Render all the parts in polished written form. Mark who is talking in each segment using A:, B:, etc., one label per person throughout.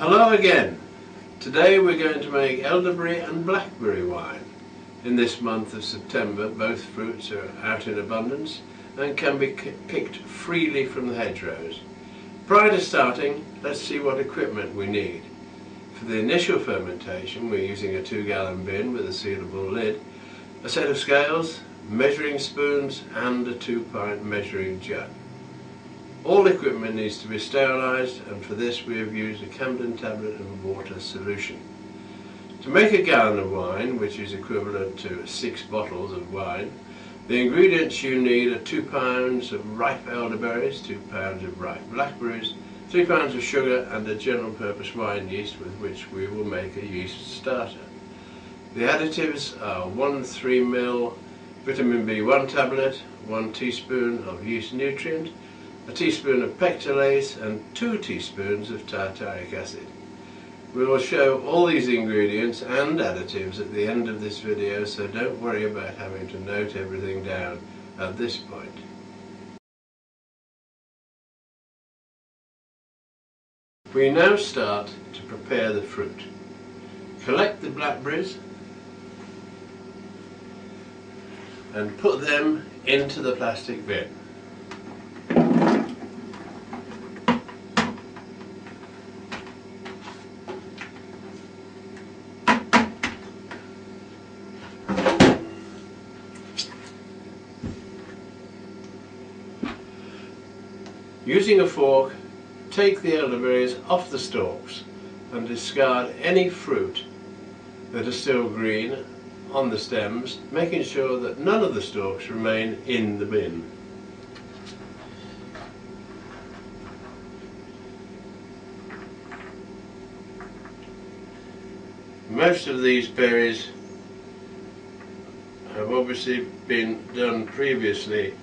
A: Hello again. Today we're going to make elderberry and blackberry wine. In this month of September, both fruits are out in abundance and can be picked freely from the hedgerows. Prior to starting, let's see what equipment we need. For the initial fermentation, we're using a 2-gallon bin with a sealable lid, a set of scales, measuring spoons and a 2-pint measuring jug. All equipment needs to be sterilised, and for this we have used a Camden tablet and water solution. To make a gallon of wine, which is equivalent to 6 bottles of wine, the ingredients you need are 2 pounds of ripe elderberries, 2 pounds of ripe blackberries, 3 pounds of sugar and a general purpose wine yeast with which we will make a yeast starter. The additives are 1 3ml vitamin B1 tablet, 1 teaspoon of yeast nutrient, a teaspoon of pectolase and 2 teaspoons of tartaric acid. We will show all these ingredients and additives at the end of this video, so don't worry about having to note everything down at this point. We now start to prepare the fruit. Collect the blackberries and put them into the plastic bin. Using a fork, take the elderberries off the stalks and discard any fruit that are still green on the stems, making sure that none of the stalks remain in the bin. Most of these berries have obviously been done previously,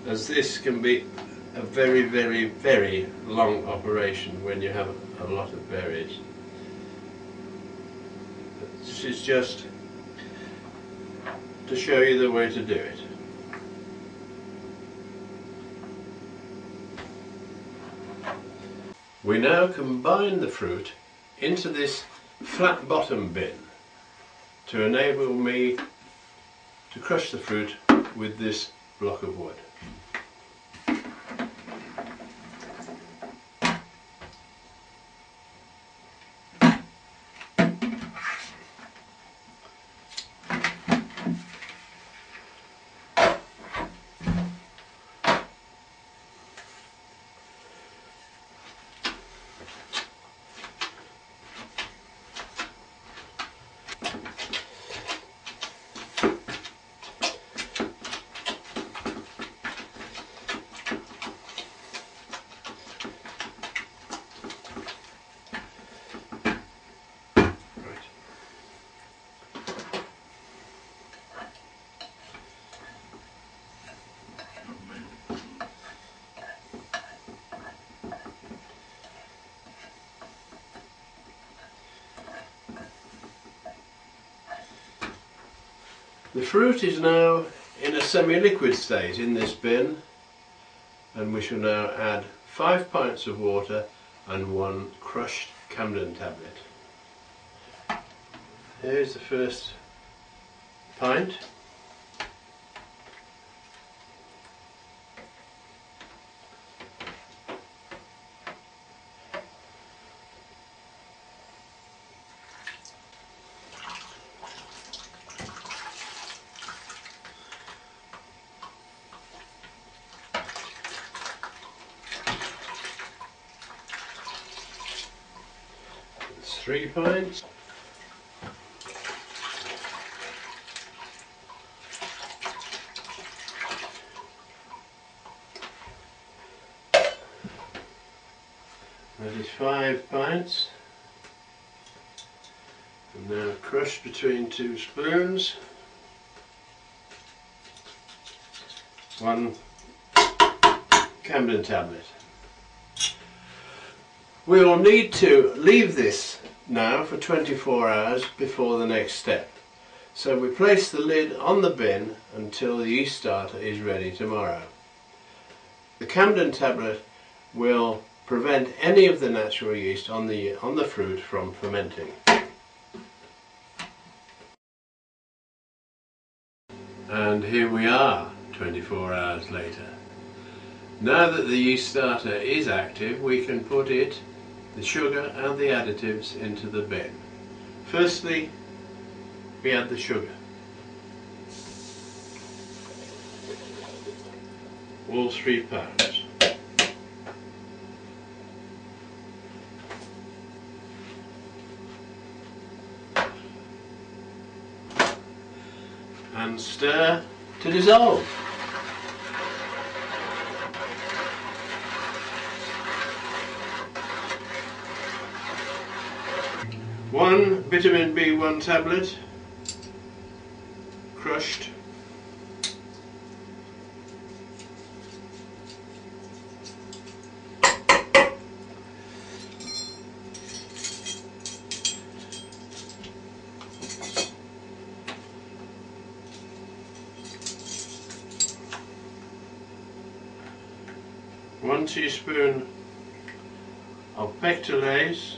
A: as this can be a very, very, very long operation when you have a lot of berries. This is just to show you the way to do it. We now combine the fruit into this flat bottom bin to enable me to crush the fruit with this block of wood. The fruit is now in a semi-liquid state in this bin, and we shall now add 5 pints of water and 1 crushed Camden tablet. Here's the first pint. That's 3 pints. That is 5 pints. And now crush between 2 spoons. 1 Camden tablet. We will need to leave this now for 24 hours before the next step. So we place the lid on the bin until the yeast starter is ready tomorrow. The Camden tablet will prevent any of the natural yeast on the fruit from fermenting. And here we are, 24 hours later. Now that the yeast starter is active, we can put the sugar and the additives into the bin. Firstly, we add the sugar. All 3 pounds. And stir to dissolve. One vitamin B1 tablet, crushed. One teaspoon of pectolase,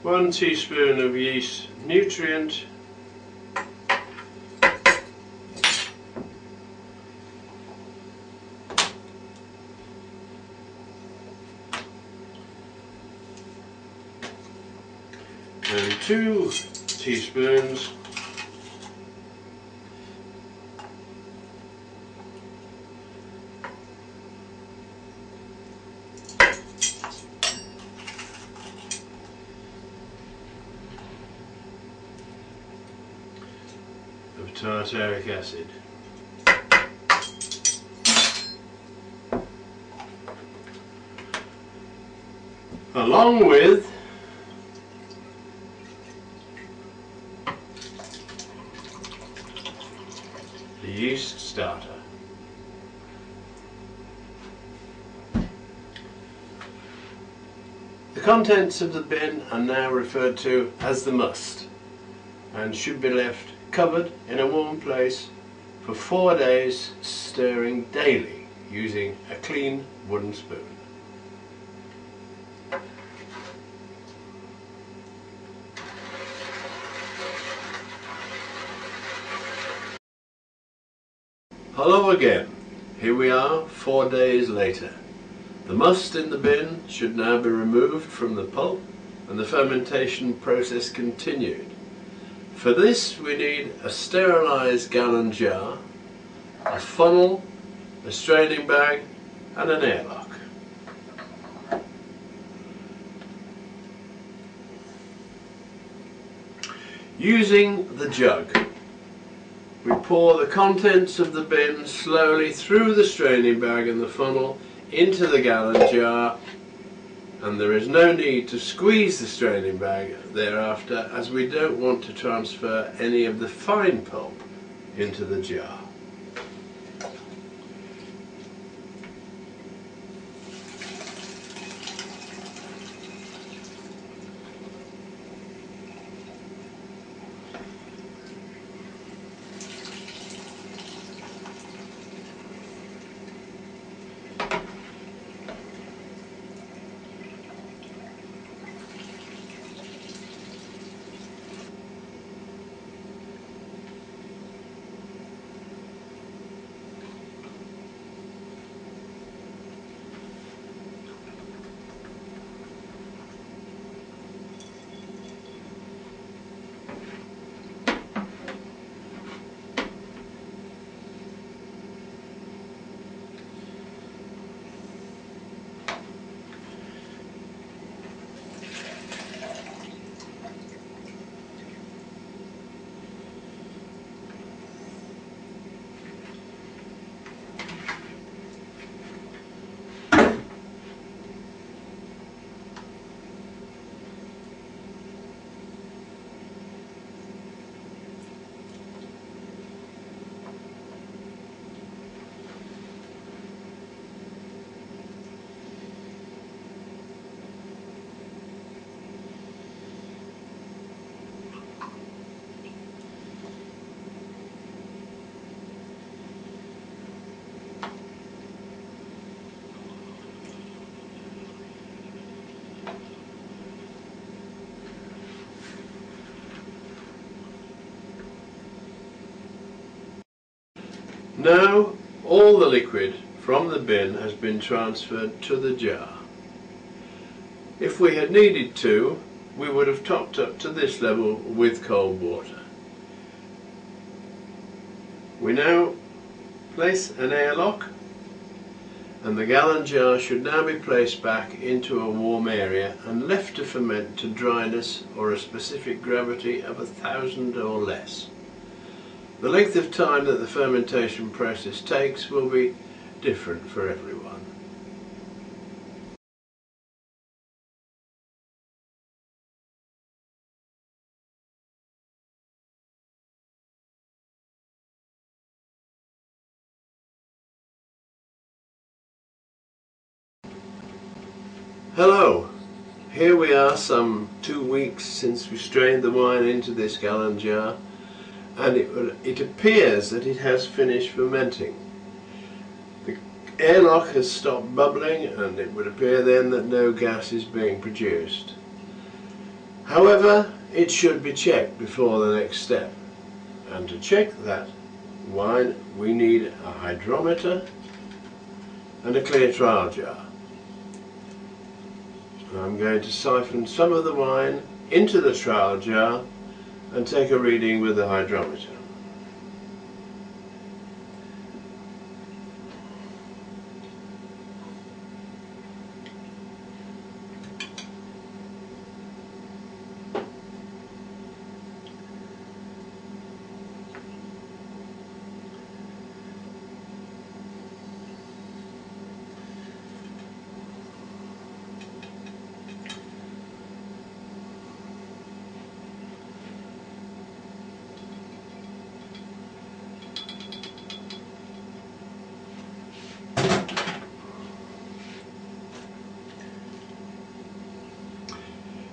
A: one teaspoon of yeast nutrient, and 2 teaspoons of tartaric acid. Along with the yeast starter. The contents of the bin are now referred to as the must and should be left covered in a warm place for 4 days, stirring daily using a clean wooden spoon. Hello again. Here we are 4 days later. The must in the bin should now be removed from the pulp and the fermentation process continued. For this we need a sterilised gallon jar, a funnel, a straining bag and an airlock. Using the jug, we pour the contents of the bin slowly through the straining bag and the funnel into the gallon jar, and there is no need to squeeze the straining bag thereafter, as we don't want to transfer any of the fine pulp into the jar. Now all the liquid from the bin has been transferred to the jar. If we had needed to, we would have topped up to this level with cold water. We now place an airlock, and the gallon jar should now be placed back into a warm area and left to ferment to dryness or a specific gravity of 1,000 or less. The length of time that the fermentation process takes will be different for everyone. Hello! Here we are some 2 weeks since we strained the wine into this gallon jar, and it appears that it has finished fermenting. The airlock has stopped bubbling, and it would appear then that no gas is being produced. However, it should be checked before the next step, and to check that wine we need a hydrometer and a clear trial jar. I'm going to siphon some of the wine into the trial jar and take a reading with the hydrometer.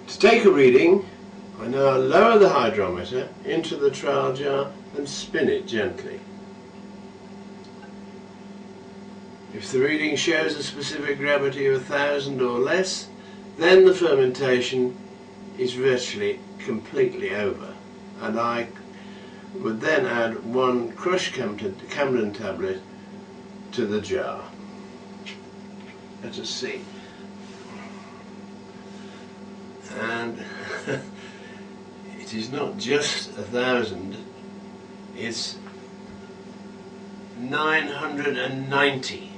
A: To take a reading, I now lower the hydrometer into the trial jar and spin it gently. If the reading shows a specific gravity of 1,000 or less, then the fermentation is virtually completely over, and I would then add 1 crushed Camden tablet to the jar. Let us see. And it is not just 1,000, it's 990.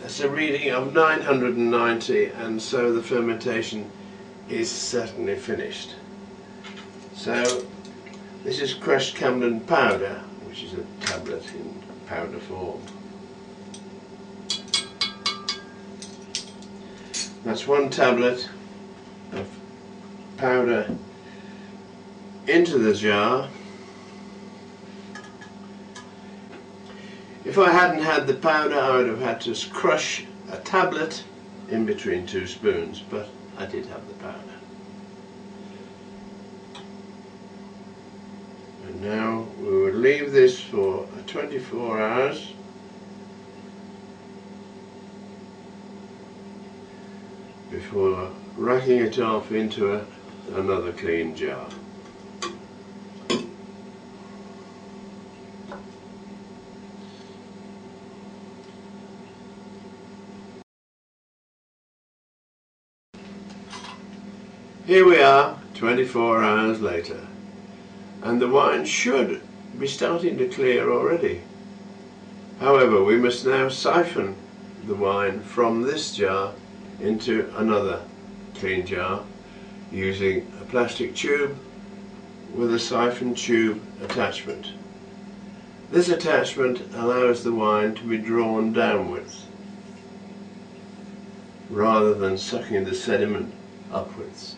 A: That's a reading of 990, and so the fermentation is certainly finished. So this is crushed Camden powder, which is a tablet in powder form. That's 1 tablet of powder into the jar. If I hadn't had the powder, I would have had to crush a tablet in between 2 spoons, but I did have the powder. And now we will leave this for 24 hours. Before racking it off into another clean jar. Here we are, 24 hours later, and the wine should be starting to clear already. However, we must now siphon the wine from this jar into another clean jar using a plastic tube with a siphon tube attachment. This attachment allows the wine to be drawn downwards rather than sucking the sediment upwards.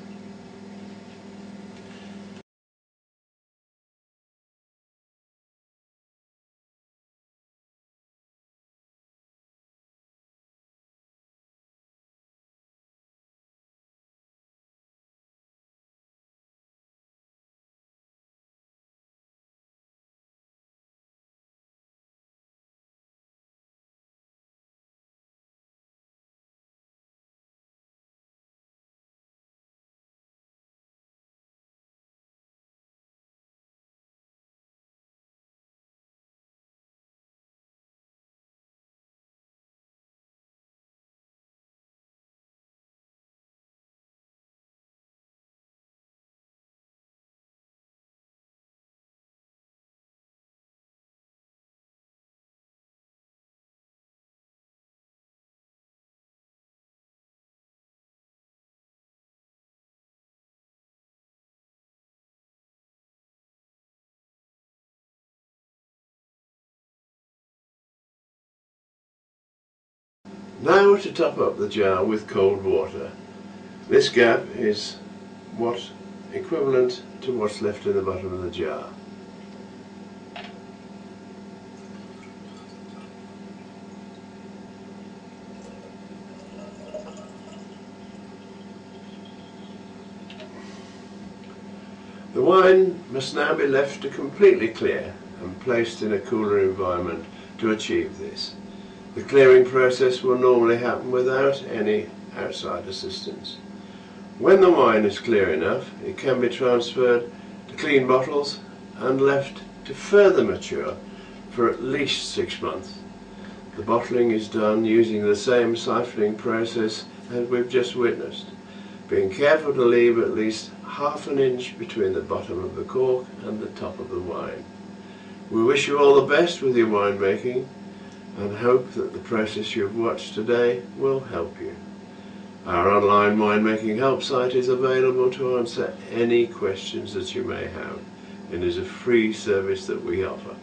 A: Now to top up the jar with cold water. This gap is equivalent to what's left in the bottom of the jar. The wine must now be left to completely clear and placed in a cooler environment to achieve this. The clearing process will normally happen without any outside assistance. When the wine is clear enough, it can be transferred to clean bottles and left to further mature for at least 6 months. The bottling is done using the same siphoning process as we've just witnessed, being careful to leave at least ½ an inch between the bottom of the cork and the top of the wine. We wish you all the best with your winemaking and hope that the process you've watched today will help you. Our online winemaking help site is available to answer any questions that you may have and is a free service that we offer.